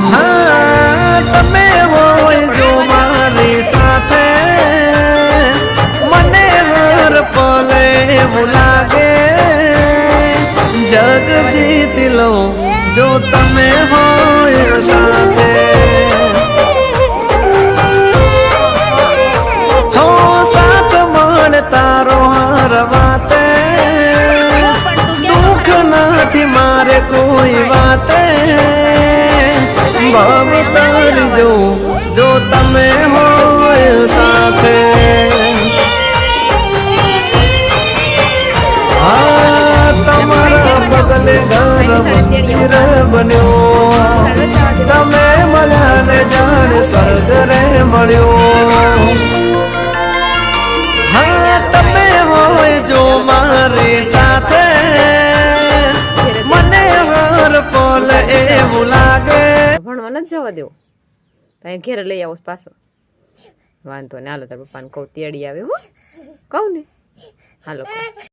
हाँ तमे होय जो मारी साथे मने हर पले એવું લાગે जग जीत लो जो तमे होय साथे हो साथ मण तारो हर वाते दुख નથી मारे कोई वाते भाव तारी जो तमे होय साथे तमारा बगले घर मंदिर बन्यो तमे मला ने जाने स्वर्ग रे मळ्यो हाँ तमे होय जो मारी साथे मने हर पल એવું લાગે ભણવા નથી જવા દેવો ત્યાં ઘેર લઈ આવો પાછો વાંધો ને હાલો તાર પપ્પાને કહું તેડી આવે હો કહું ને હાલો